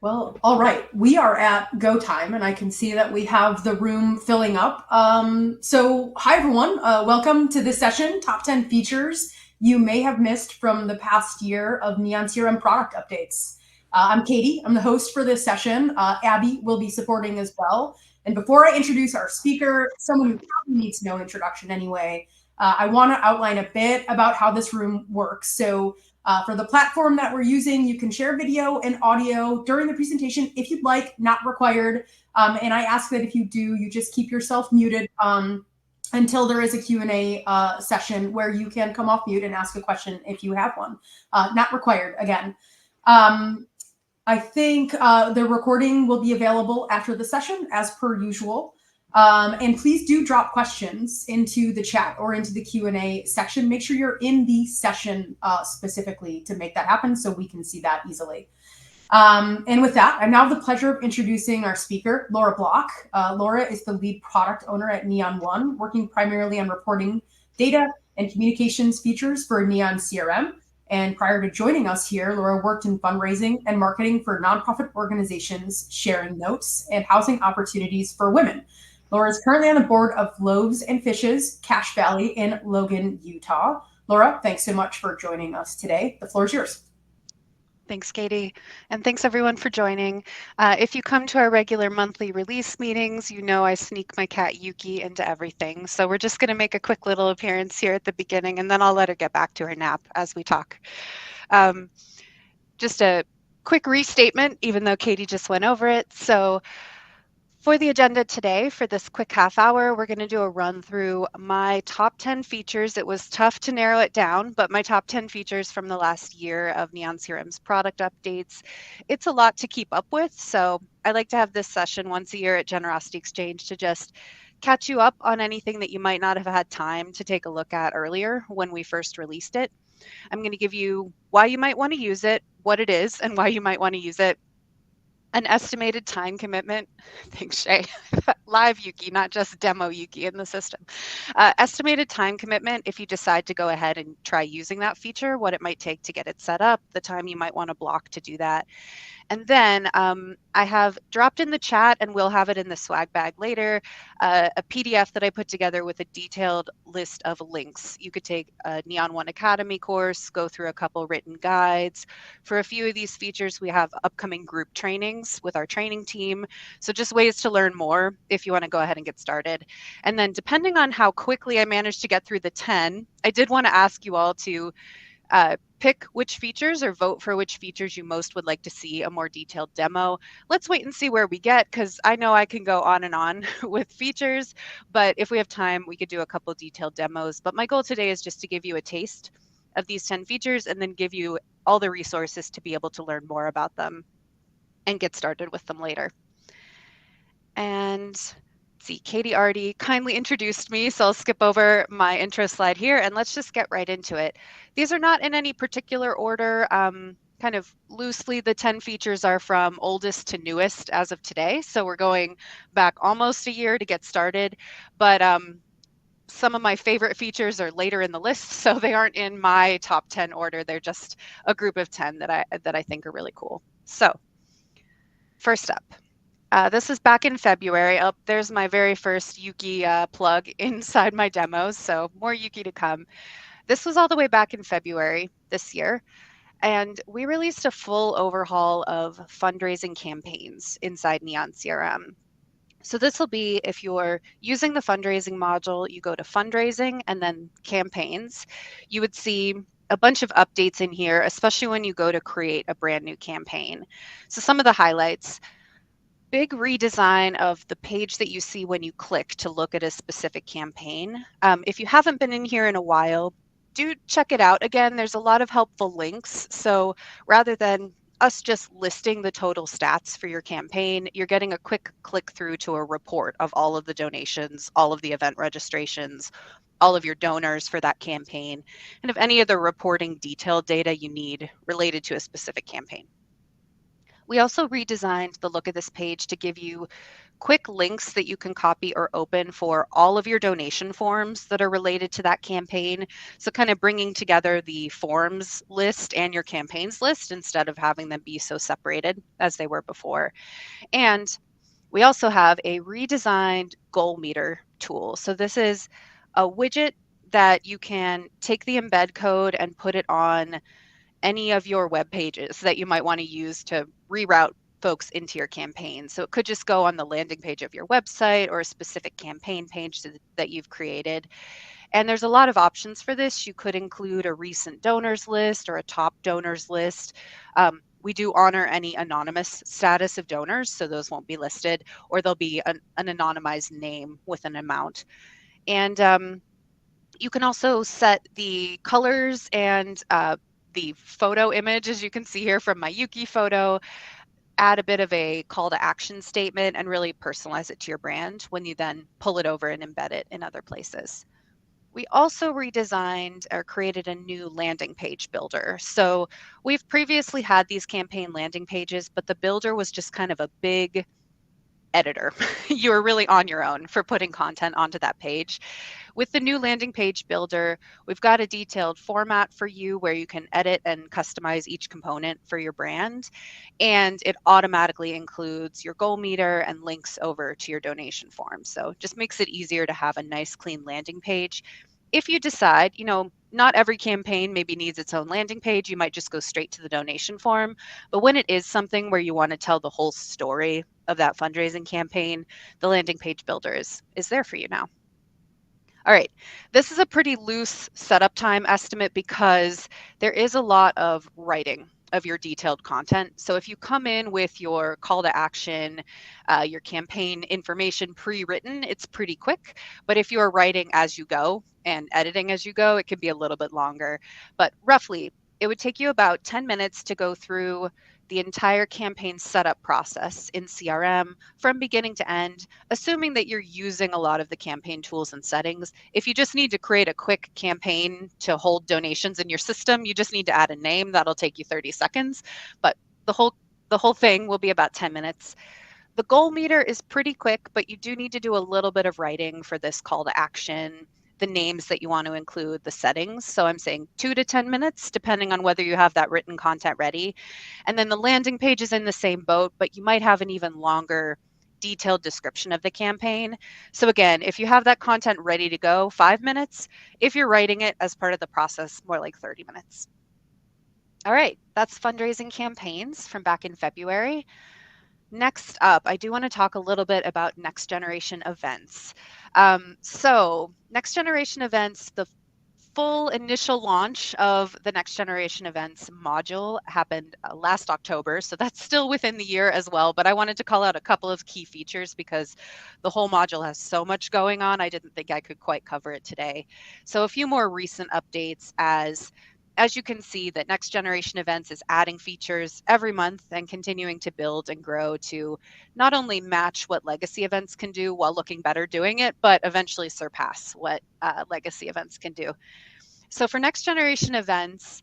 Well, all right. We are at go time, and I can see that we have the room filling up. Hi, everyone. Welcome to this session, Top 10 Features You May Have Missed from the Past Year of Neon CRM Product Updates. I'm Katie. I'm the host for this session. Abby will be supporting as well. And before I introduce our speaker, someone who probably needs no introduction anyway, I want to outline a bit about how this room works. For the platform that we're using, you can share video and audio during the presentation if you'd like, not required. And I ask that if you do, you just keep yourself muted until there is a Q&A session where you can come off mute and ask a question if you have one. Not required, again. I think the recording will be available after the session, as per usual. And please do drop questions into the chat or into the Q&A section. Make sure you're in the session specifically to make that happen so we can see that easily. And with that, I now have the pleasure of introducing our speaker, Laura Block. Laura is the lead product owner at Neon One, working primarily on reporting data and communications features for Neon CRM. And prior to joining us here, Laura worked in fundraising and marketing for nonprofit organizations, sharing notes and housing opportunities for women. Laura is currently on the board of Loaves and Fishes, Cache Valley in Logan, Utah. Laura, thanks so much for joining us today. The floor is yours. Thanks, Katie. And thanks everyone for joining. If you come to our regular monthly release meetings, you know I sneak my cat Yuki into everything. So we're just going to make a quick little appearance here at the beginning, and then I'll let her get back to her nap as we talk. Just a quick restatement, even though Katie just went over it. So for the agenda today, for this quick half hour, we're going to do a run through my top 10 features. It was tough to narrow it down, but my top 10 features from the last year of Neon CRM's product updates. It's a lot to keep up with, so I like to have this session once a year at Generosity Xchange to just catch you up on anything that you might not have had time to take a look at earlier when we first released it. I'm going to give you why you might want to use it, what it is, and why you might want to use it. An estimated time commitment. Thanks, Shay. Live Yuki, not just demo Yuki in the system. Estimated time commitment if you decide to go ahead and try using that feature, what it might take to get it set up, the time you might want to block to do that. And then I have dropped in the chat, and we'll have it in the swag bag later, a PDF that I put together with a detailed list of links. You could take a Neon One Academy course, go through a couple written guides. For a few of these features, we have upcoming group trainings with our training team. So just ways to learn more if you want to go ahead and get started. And then depending on how quickly I managed to get through the 10, I did want to ask you all to pick which features or vote for which features you most would like to see a more detailed demo. Let's wait and see where we get, because I know I can go on and on with features, but if we have time, we could do a couple detailed demos. But my goal today is just to give you a taste of these 10 features and then give you all the resources to be able to learn more about them and get started with them later. And see, Katie already kindly introduced me, so I'll skip over my intro slide here and let's just get right into it. These are not in any particular order. Kind of loosely, the 10 features are from oldest to newest as of today. So we're going back almost a year to get started, but some of my favorite features are later in the list, so they aren't in my top 10 order. They're just a group of 10 that I think are really cool. So first up. This is back in February. Oh, there's my very first Yuki plug inside my demos, so more Yuki to come. This was all the way back in February this year, and we released a full overhaul of fundraising campaigns inside Neon CRM. So this will be if you're using the fundraising module, you go to fundraising and then campaigns. You would see a bunch of updates in here, especially when you go to create a brand new campaign. So some of the highlights. Big redesign of the page that you see when you click to look at a specific campaign. If you haven't been in here in a while, do check it out. Again, there's a lot of helpful links. So rather than us just listing the total stats for your campaign, you're getting a quick click through to a report of all of the donations, all of the event registrations, all of your donors for that campaign, and of any of the reporting detailed data you need related to a specific campaign. We also redesigned the look of this page to give you quick links that you can copy or open for all of your donation forms that are related to that campaign. So kind of bringing together the forms list and your campaigns list instead of having them be so separated as they were before. And we also have a redesigned goal meter tool. So this is a widget that you can take the embed code and put it on any of your web pages that you might want to use to reroute folks into your campaign. So it could just go on the landing page of your website or a specific campaign page that you've created. And there's a lot of options for this. You could include a recent donors list or a top donors list. We do honor any anonymous status of donors, so those won't be listed, or there'll be an anonymized name with an amount. And you can also set the colors and the photo image, as you can see here from my Yuki photo, add a bit of a call to action statement and really personalize it to your brand when you then pull it over and embed it in other places. We also redesigned or created a new landing page builder. So we've previously had these campaign landing pages, but the builder was just kind of a big editor. You were really on your own for putting content onto that page. With the new landing page builder, we've got a detailed format for you where you can edit and customize each component for your brand. And it automatically includes your goal meter and links over to your donation form. So just makes it easier to have a nice, clean landing page. If you decide, not every campaign maybe needs its own landing page, you might just go straight to the donation form. But when it is something where you want to tell the whole story of that fundraising campaign, the landing page builder is there for you now. All right, this is a pretty loose setup time estimate because there is a lot of writing of your detailed content. So if you come in with your call to action, your campaign information pre-written, it's pretty quick. But if you are writing as you go and editing as you go, it can be a little bit longer. But roughly, it would take you about 10 minutes to go through the entire campaign setup process in CRM from beginning to end, assuming that you're using a lot of the campaign tools and settings. If you just need to create a quick campaign to hold donations in your system, you just need to add a name. That'll take you 30 seconds, but the whole thing will be about 10 minutes. The goal meter is pretty quick, but you do need to do a little bit of writing for this call to action, the names that you want to include, the settings. So I'm saying 2 to 10 minutes, depending on whether you have that written content ready. And then the landing page is in the same boat, but you might have an even longer detailed description of the campaign. So again, if you have that content ready to go, 5 minutes. If you're writing it as part of the process, more like 30 minutes. All right, that's fundraising campaigns from back in February. Next up, I do want to talk a little bit about next generation events. So next generation events, the full initial launch of the next generation events module happened last October. So that's still within the year as well. But I wanted to call out a couple of key features because the whole module has so much going on. I didn't think I could quite cover it today. So a few more recent updates as you can see that next generation events is adding features every month and continuing to build and grow to not only match what legacy events can do while looking better doing it, but eventually surpass what legacy events can do. So for next generation events,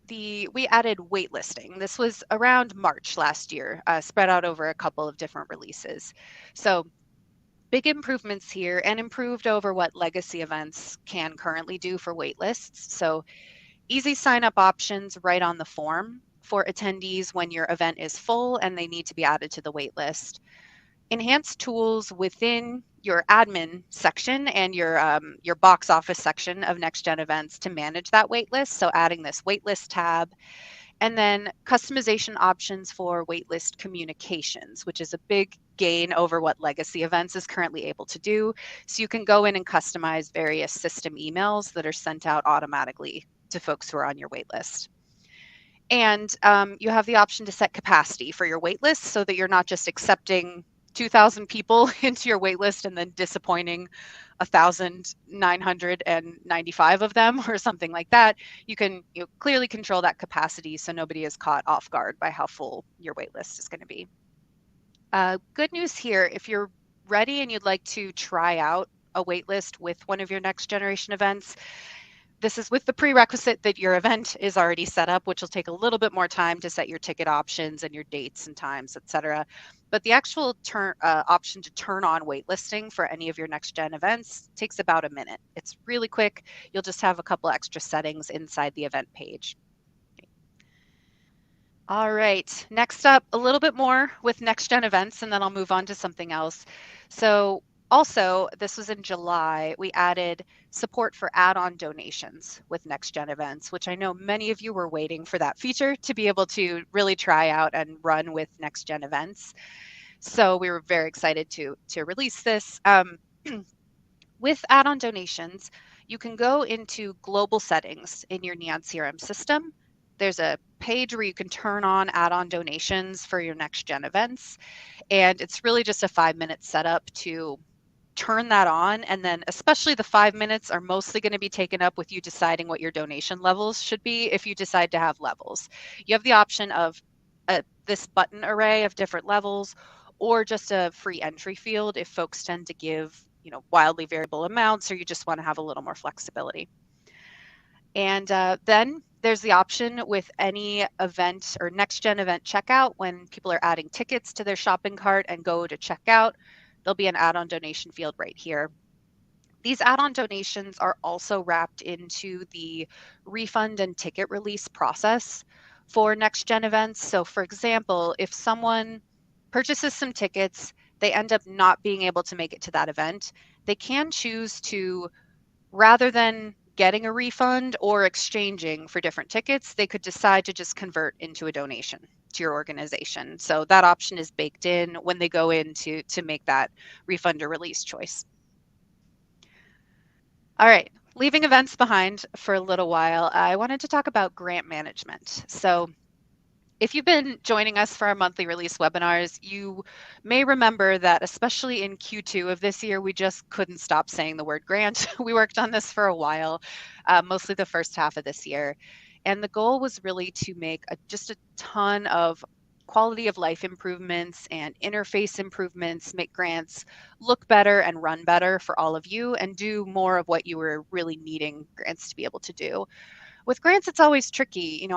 we added waitlisting. This was around March last year, spread out over a couple of different releases. So big improvements here and improved over what legacy events can currently do for waitlists. So easy sign up options right on the form for attendees when your event is full and they need to be added to the waitlist. Enhanced tools within your admin section and your box office section of next gen events to manage that waitlist. So adding this waitlist tab, and then customization options for waitlist communications, which is a big gain over what legacy events is currently able to do. So you can go in and customize various system emails that are sent out automatically to folks who are on your waitlist. And you have the option to set capacity for your waitlist so that you're not just accepting 2,000 people into your waitlist and then disappointing 1,995 of them or something like that. You can clearly control that capacity so nobody is caught off guard by how full your waitlist is going to be. Good news here, if you're ready and you'd like to try out a waitlist with one of your next generation events, this is with the prerequisite that your event is already set up, which will take a little bit more time to set your ticket options and your dates and times, etc. But the actual option to turn on waitlisting for any of your next gen events takes about a minute. It's really quick. You'll just have a couple extra settings inside the event page. All right, next up, a little bit more with next gen events, and then I'll move on to something else. So also, this was in July, we added support for add-on donations with next gen events, which I know many of you were waiting for that feature to be able to really try out and run with next gen events. So we were very excited to release this. With add-on donations, you can go into global settings in your Neon CRM system. There's a page where you can turn on add-on donations for your next gen events. And it's really just a 5-minute setup to turn that on. And then especially the 5 minutes are mostly going to be taken up with you deciding what your donation levels should be if you decide to have levels. You have the option of this button array of different levels, or just a free entry field if folks tend to give, wildly variable amounts, or you just want to have a little more flexibility. And then there's the option with any event or next gen event checkout when people are adding tickets to their shopping cart and go to checkout, there'll be an add-on donation field right here. These add-on donations are also wrapped into the refund and ticket release process for next gen events. So for example, if someone purchases some tickets, they end up not being able to make it to that event, they can choose to, rather than getting a refund or exchanging for different tickets, they could decide to just convert into a donation to your organization. So that option is baked in when they go in to make that refund or release choice. All right, leaving events behind for a little while, I wanted to talk about grant management. So if you've been joining us for our monthly release webinars, you may remember that especially in Q2 of this year, we just couldn't stop saying the word grant. We worked on this for a while, mostly the first half of this year. And the goal was really to make just a ton of quality of life improvements and interface improvements, make grants look better and run better for all of you, and do more of what you were really needing grants to be able to do. With grants, it's always tricky.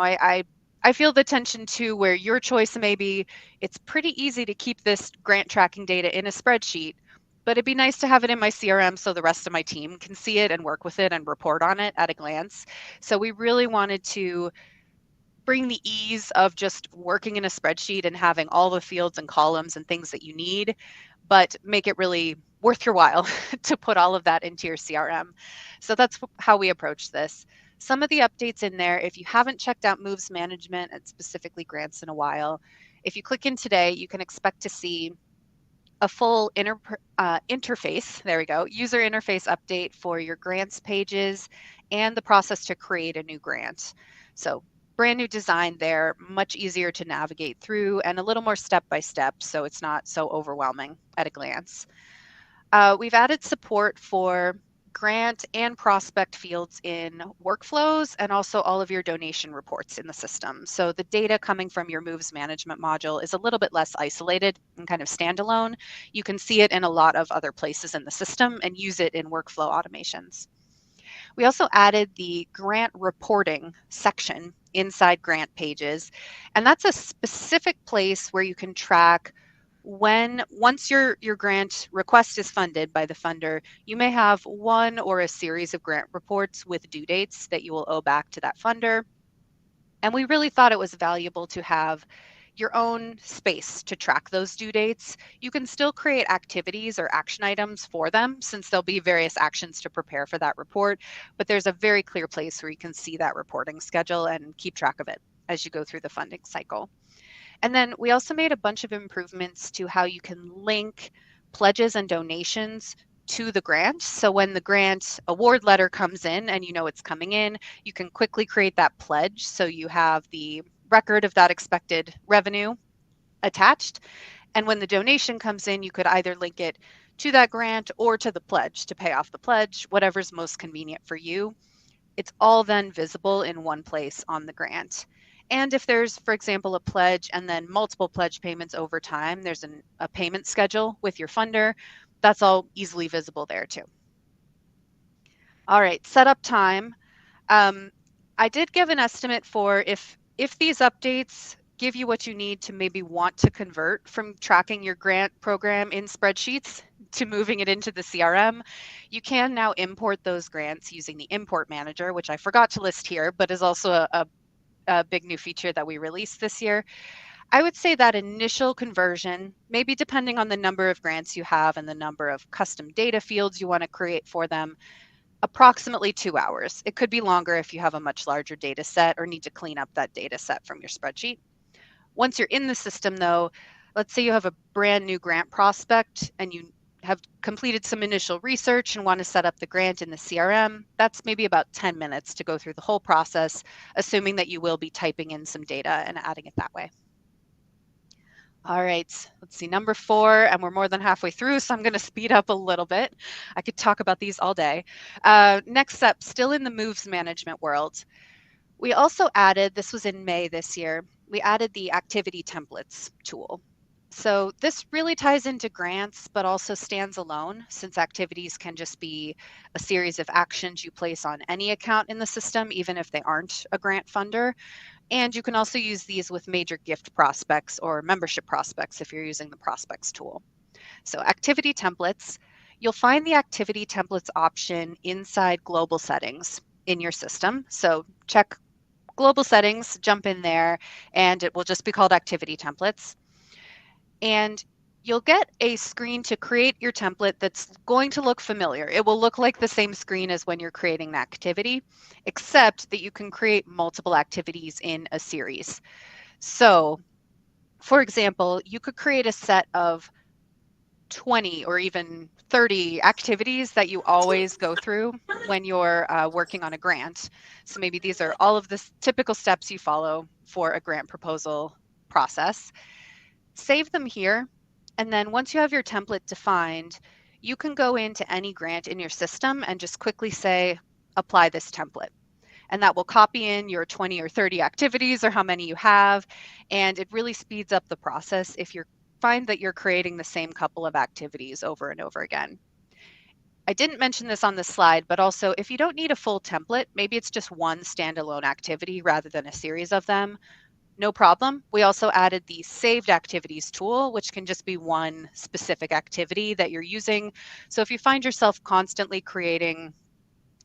I feel the tension too, where your choice may be, it's pretty easy to keep this grant tracking data in a spreadsheet, but it'd be nice to have it in my CRM so the rest of my team can see it and work with it and report on it at a glance. So we really wanted to bring the ease of just working in a spreadsheet and having all the fields and columns and things that you need, but make it really worth your while to put all of that into your CRM. So that's how we approach this. Some of the updates in there, if you haven't checked out moves management and specifically grants in a while, if you click in today, you can expect to see a full interface, there we go, user interface update for your grants pages and the process to create a new grant. So brand new design there, much easier to navigate through and a little more step-by-step, so it's not so overwhelming at a glance. We've added support for grant and prospect fields in workflows and also all of your donation reports in the system. So the data coming from your moves management module is a little bit less isolated and kind of standalone. You can see it in a lot of other places in the system and use it in workflow automations. We also added the grant reporting section inside grant pages, and that's a specific place where you can track once your grant request is funded by the funder, you may have one or a series of grant reports with due dates that you will owe back to that funder. And we really thought it was valuable to have your own space to track those due dates. You can still create activities or action items for them since there'll be various actions to prepare for that report, but there's a very clear place where you can see that reporting schedule and keep track of it as you go through the funding cycle. And then we also made a bunch of improvements to how you can link pledges and donations to the grant. So when the grant award letter comes in and you know it's coming in, you can quickly create that pledge so you have the record of that expected revenue attached. And when the donation comes in, you could either link it to that grant or to the pledge to pay off the pledge, whatever's most convenient for you. It's all then visible in one place on the grant. And if there's, for example, a pledge and then multiple pledge payments over time, there's a payment schedule with your funder. That's all easily visible there too. All right, setup time. I did give an estimate for if these updates give you what you need to maybe want to convert from tracking your grant program in spreadsheets to moving it into the CRM, you can now import those grants using the import manager, which I forgot to list here, but is also a big new feature that we released this year. I would say that initial conversion, maybe depending on the number of grants you have and the number of custom data fields you want to create for them, approximately 2 hours. It could be longer if you have a much larger data set or need to clean up that data set from your spreadsheet. Once you're in the system, though, let's say you have a brand new grant prospect and you have completed some initial research and want to set up the grant in the CRM, that's maybe about 10 minutes to go through the whole process, assuming that you will be typing in some data and adding it that way. All right, let's see, number 4, and we're more than halfway through, so I'm going to speed up a little bit. I could talk about these all day. Next up, still in the moves management world, we also added, this was in May this year, we added the activity templates tool. So this really ties into grants, but also stands alone, since activities can just be a series of actions you place on any account in the system, even if they aren't a grant funder. And you can also use these with major gift prospects or membership prospects if you're using the prospects tool. So activity templates, you'll find the activity templates option inside global settings in your system. So check global settings, jump in there, and it will just be called activity templates. And you'll get a screen to create your template that's going to look familiar. It will look like the same screen as when you're creating an activity, except that you can create multiple activities in a series. So, for example, you could create a set of 20 or even 30 activities that you always go through when you're working on a grant. So maybe these are all of the typical steps you follow for a grant proposal process. Save them here. And then once you have your template defined, you can go into any grant in your system and just quickly say, apply this template. And that will copy in your 20 or 30 activities or how many you have. And it really speeds up the process if you find that you're creating the same couple of activities over and over again. I didn't mention this on the slide, but also if you don't need a full template, maybe it's just one standalone activity rather than a series of them, no problem. We also added the saved activities tool, which can just be one specific activity that you're using. So if you find yourself constantly creating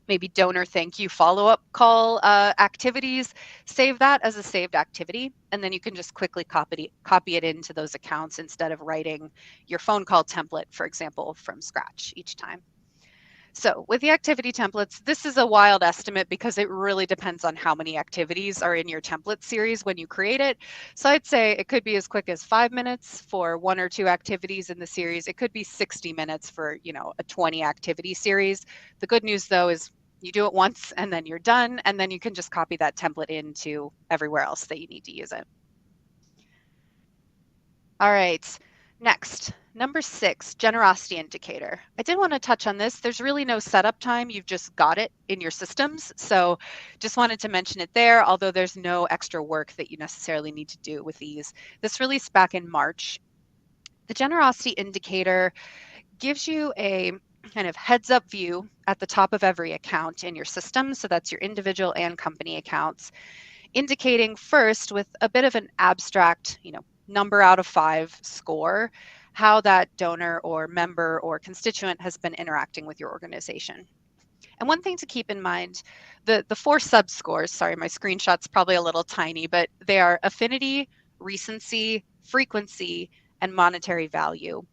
maybe donor thank you follow-up call activities, save that as a saved activity, and then you can just quickly copy it into those accounts instead of writing your phone call template, for example, from scratch each time. So with the activity templates, this is a wild estimate because it really depends on how many activities are in your template series when you create it. So I'd say it could be as quick as 5 minutes for 1 or 2 activities in the series. It could be 60 minutes for, a 20 activity series. The good news though is you do it once and then you're done, and then you can just copy that template into everywhere else that you need to use it. All right, next, number 6, generosity indicator. I did want to touch on this. There's really no setup time. You've just got it in your systems. So just wanted to mention it there, although there's no extra work that you necessarily need to do with these. This released back in March. The generosity indicator gives you a kind of heads up view at the top of every account in your system. So that's your individual and company accounts, indicating first with a bit of an abstract, number out of 5 score, how that donor or member or constituent has been interacting with your organization. And one thing to keep in mind, the 4 sub-scores, sorry, my screenshot's probably a little tiny, but they are affinity, recency, frequency, and monetary value.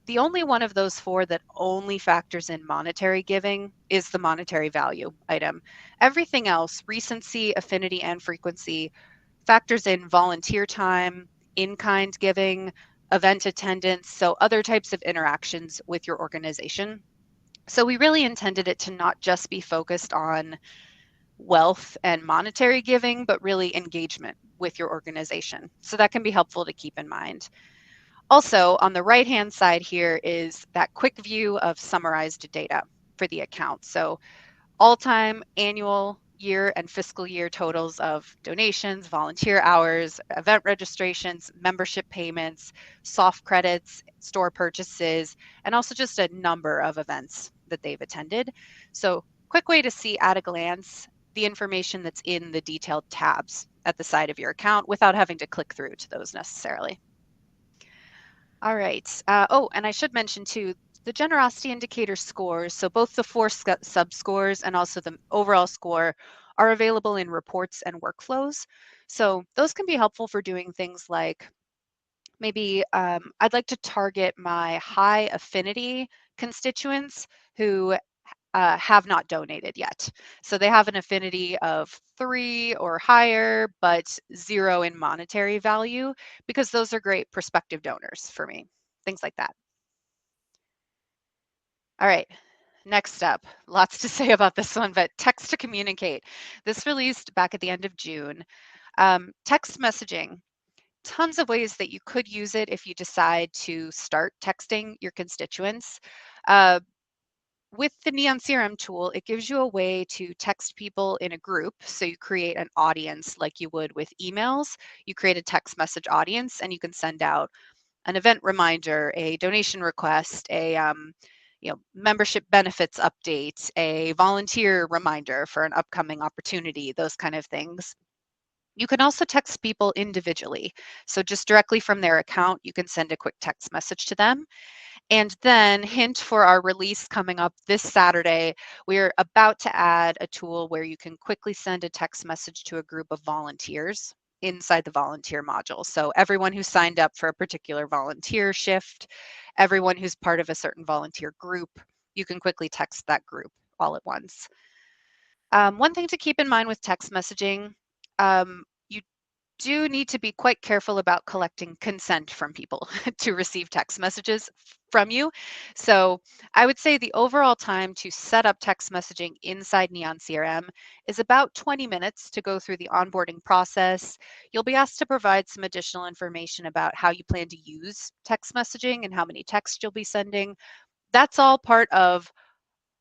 The only one of those 4 that only factors in monetary giving is the monetary value item. Everything else, recency, affinity, and frequency, factors in volunteer time, in-kind giving, event attendance, so other types of interactions with your organization. So we really intended it to not just be focused on wealth and monetary giving, but really engagement with your organization. So that can be helpful to keep in mind. Also, on the right-hand side here is that quick view of summarized data for the account. So all-time, annual, year, and fiscal year totals of donations, volunteer hours, event registrations, membership payments, soft credits, store purchases, and also just a number of events that they've attended. So quick way to see at a glance the information that's in the detailed tabs at the side of your account without having to click through to those necessarily. All right. Oh, and I should mention too, the generosity indicator scores, so both the four sub-scores and also the overall score are available in reports and workflows. So those can be helpful for doing things like maybe I'd like to target my high affinity constituents who have not donated yet. So they have an affinity of 3 or higher, but 0 in monetary value, because those are great prospective donors for me, things like that. All right, next up, lots to say about this one, but text to communicate. This released back at the end of June. Text messaging, tons of ways that you could use it if you decide to start texting your constituents. Uh, with the Neon CRM tool, it gives you a way to text people in a group. So you create an audience like you would with emails. You create a text message audience and you can send out an event reminder, a donation request, a membership benefits update, a volunteer reminder for an upcoming opportunity, those kind of things. You can also text people individually. So just directly from their account, you can send a quick text message to them. And then, hint for our release coming up this Saturday, we're about to add a tool where you can quickly send a text message to a group of volunteers inside the volunteer module. So everyone who signed up for a particular volunteer shift, everyone who's part of a certain volunteer group, you can quickly text that group all at once. One thing to keep in mind with text messaging, you do need to be quite careful about collecting consent from people to receive text messages from you. So I would say the overall time to set up text messaging inside Neon CRM is about 20 minutes to go through the onboarding process. You'll be asked to provide some additional information about how you plan to use text messaging and how many texts you'll be sending. That's all part of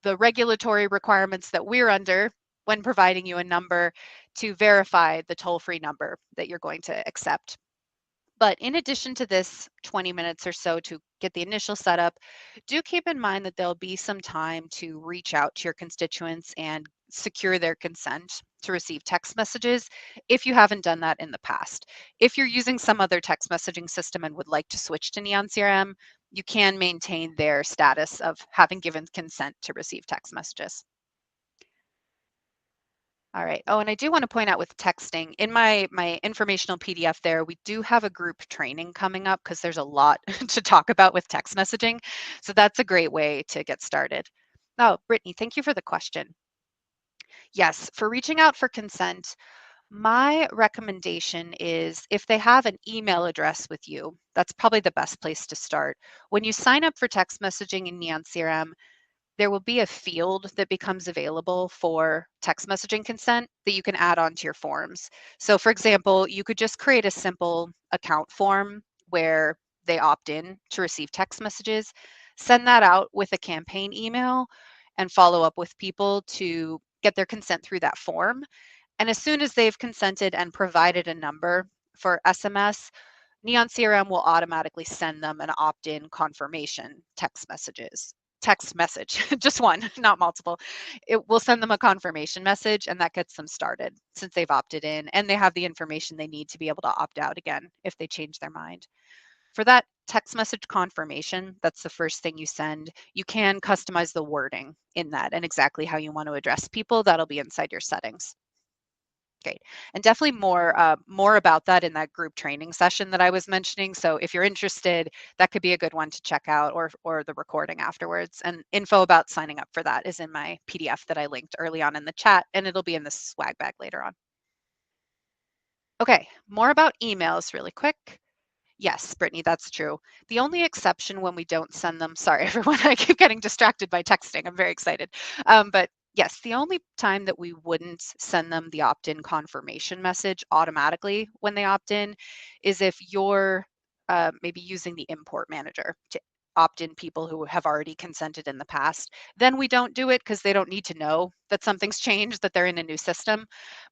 the regulatory requirements that we're under when providing you a number to verify the toll-free number that you're going to accept. But in addition to this 20 minutes or so to get the initial setup, do keep in mind that there'll be some time to reach out to your constituents and secure their consent to receive text messages if you haven't done that in the past. If you're using some other text messaging system and would like to switch to Neon CRM, you can maintain their status of having given consent to receive text messages. All right. Oh, and I do want to point out with texting, in my informational PDF there, we do have a group training coming up because there's a lot to talk about with text messaging. So that's a great way to get started. Oh, Brittany, thank you for the question. Yes, for reaching out for consent, my recommendation is if they have an email address with you, that's probably the best place to start. When you sign up for text messaging in Neon CRM, there will be a field that becomes available for text messaging consent that you can add onto your forms. So for example, you could just create a simple account form where they opt in to receive text messages, send that out with a campaign email, and follow up with people to get their consent through that form. And as soon as they've consented and provided a number for SMS, Neon CRM will automatically send them an opt-in confirmation text message, just one, not multiple. It will send them a confirmation message and that gets them started since they've opted in and they have the information they need to be able to opt out again if they change their mind. For that text message confirmation, that's the first thing you send. You can customize the wording in that and exactly how you want to address people. That'll be inside your settings. Great. And definitely more about that in that group training session that I was mentioning. So if you're interested, that could be a good one to check out or the recording afterwards. And info about signing up for that is in my PDF that I linked early on in the chat, and it'll be in the swag bag later on. Okay, more about emails really quick. Yes, Brittany, that's true. The only exception when we don't send them, sorry, everyone, I keep getting distracted by texting. I'm very excited. But yes, the only time that we wouldn't send them the opt-in confirmation message automatically when they opt in is if you're maybe using the import manager to opt in people who have already consented in the past. Then we don't do it because they don't need to know that something's changed, that they're in a new system.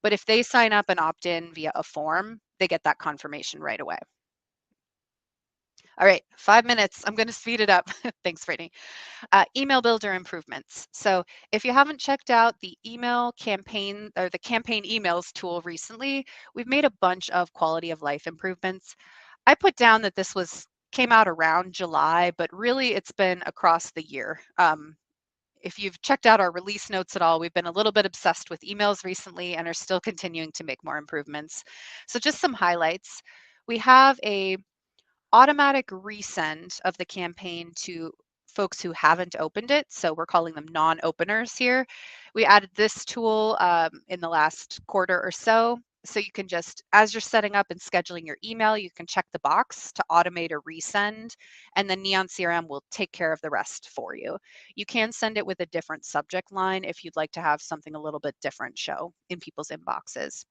But if they sign up and opt in via a form, they get that confirmation right away. All right, 5 minutes. I'm going to speed it up. Thanks, Brittany. Email builder improvements. So if you haven't checked out the email campaign or the campaign emails tool recently, we've made a bunch of quality of life improvements. I put down that this came out around July, but really it's been across the year. If you've checked out our release notes at all, we've been a little bit obsessed with emails recently and are still continuing to make more improvements. So just some highlights. We have a automatic resend of the campaign to folks who haven't opened it. So we're calling them non-openers here. We added this tool in the last quarter or so. So you can just, as you're setting up and scheduling your email, you can check the box to automate a resend, and then Neon CRM will take care of the rest for you. You can send it with a different subject line if you'd like to have something a little bit different show in people's inboxes.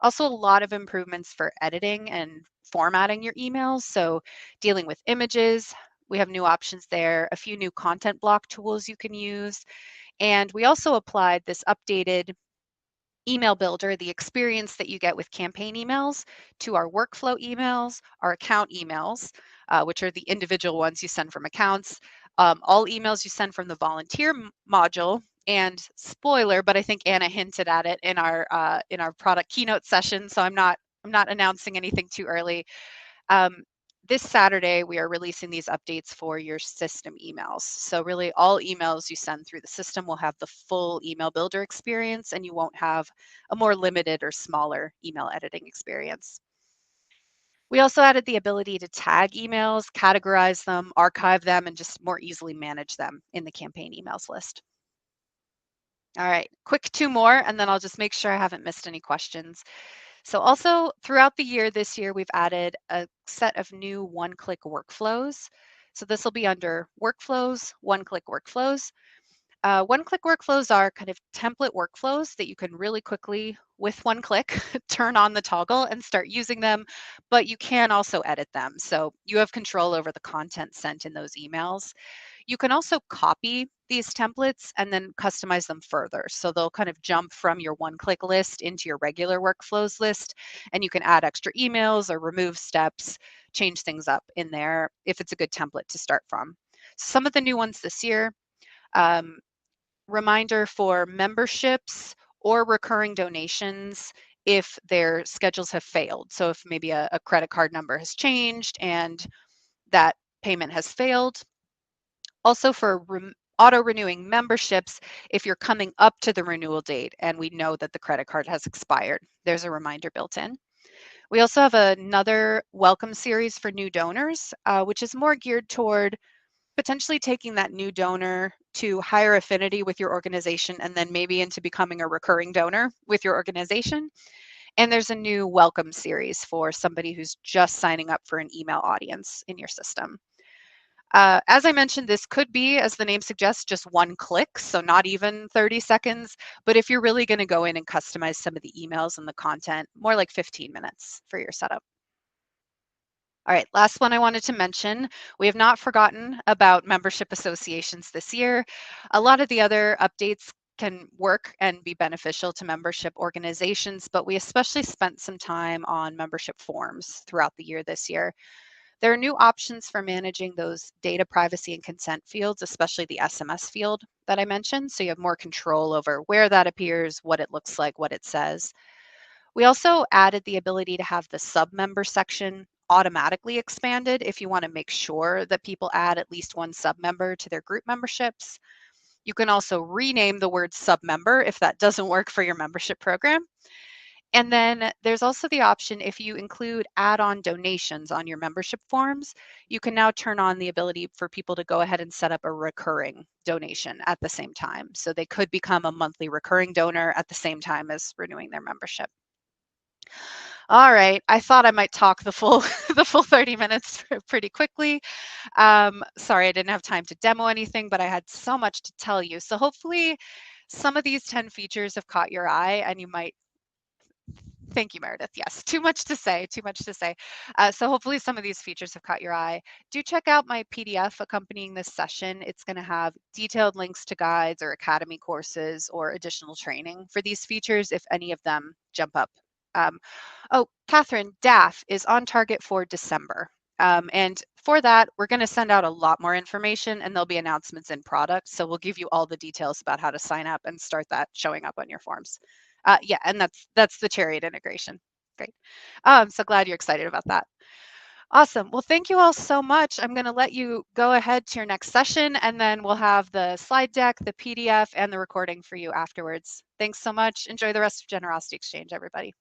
Also, a lot of improvements for editing and formatting your emails. So dealing with images, we have new options there, a few new content block tools you can use. And we also applied this updated email builder, the experience that you get with campaign emails, to our workflow emails, our account emails, which are the individual ones you send from accounts, all emails you send from the volunteer module, and spoiler, but I think Anna hinted at it in our product keynote session, so I'm not announcing anything too early. Um, this Saturday, we are releasing these updates for your system emails. So really all emails you send through the system will have the full email builder experience, and you won't have a more limited or smaller email editing experience. We also added the ability to tag emails, categorize them, archive them, and just more easily manage them in the campaign emails list. All right, quick two more, and then I'll just make sure I haven't missed any questions. So also throughout the year, this year, we've added a set of new one-click workflows. So this will be under workflows, one-click workflows. One-click workflows are kind of template workflows that you can really quickly, with one click, turn on the toggle and start using them, but you can also edit them. So you have control over the content sent in those emails. You can also copy these templates and then customize them further. So they'll kind of jump from your one-click list into your regular workflows list, and you can add extra emails or remove steps, change things up in there if it's a good template to start from. Some of the new ones this year, um, reminder for memberships or recurring donations if their schedules have failed. So if maybe a credit card number has changed and that payment has failed. Also for auto-renewing memberships, if you're coming up to the renewal date and we know that the credit card has expired, there's a reminder built in. We also have another welcome series for new donors, which is more geared toward potentially taking that new donor to higher affinity with your organization and then maybe into becoming a recurring donor with your organization. And there's a new welcome series for somebody who's just signing up for an email audience in your system. As I mentioned, this could be, as the name suggests, just one click, so not even 30 seconds. But if you're really going to go in and customize some of the emails and the content, more like 15 minutes for your setup. All right, last one I wanted to mention, we have not forgotten about membership associations this year. A lot of the other updates can work and be beneficial to membership organizations, but we especially spent some time on membership forms throughout the year this year. There are new options for managing those data privacy and consent fields, especially the SMS field that I mentioned. So you have more control over where that appears, what it looks like, what it says. We also added the ability to have the sub-member section automatically expanded if you want to make sure that people add at least one sub-member to their group memberships. You can also rename the word sub-member if that doesn't work for your membership program. And then there's also the option if you include add-on donations on your membership forms, you can now turn on the ability for people to go ahead and set up a recurring donation at the same time. So they could become a monthly recurring donor at the same time as renewing their membership. All right, I thought I might talk the full the full 30 minutes pretty quickly. Sorry, I didn't have time to demo anything, but I had so much to tell you. So hopefully some of these 10 features have caught your eye and you might. Thank you, Meredith. Yes, too much to say, too much to say. So hopefully some of these features have caught your eye. Do check out my PDF accompanying this session. It's going to have detailed links to guides or academy courses or additional training for these features if any of them jump up. Oh, Catherine, DAF is on target for December. And for that, we're going to send out a lot more information, and there'll be announcements in product. So we'll give you all the details about how to sign up and start that showing up on your forms. Yeah, and that's the Chariot integration. Great. So glad you're excited about that. Awesome. Well, thank you all so much. I'm going to let you go ahead to your next session, and then we'll have the slide deck, the PDF, and the recording for you afterwards. Thanks so much. Enjoy the rest of Generosity Exchange, everybody.